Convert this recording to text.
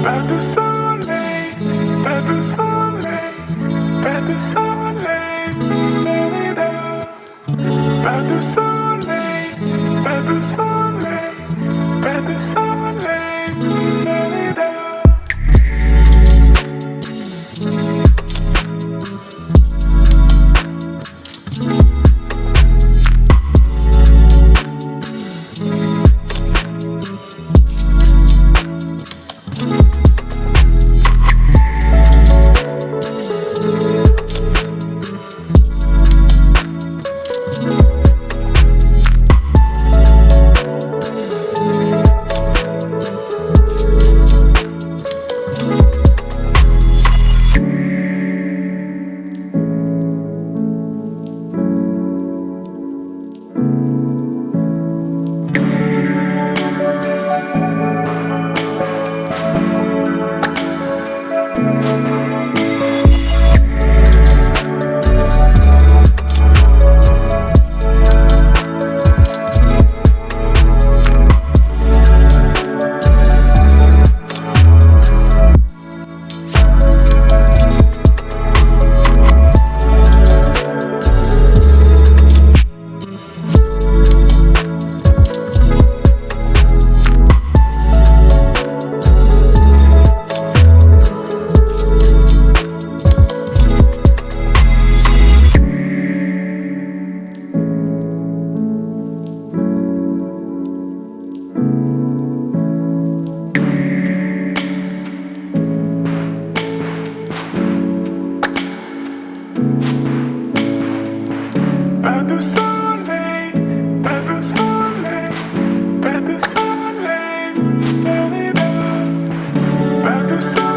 Pas de soleil, pas de soleil, pas de soleil, da-da-da. Pas de soleil, pas de soleil, pas de soleil, da-da-da. Pas de soleil, pas de soleil, pas de soleil, da-da-da. Pas de soleil.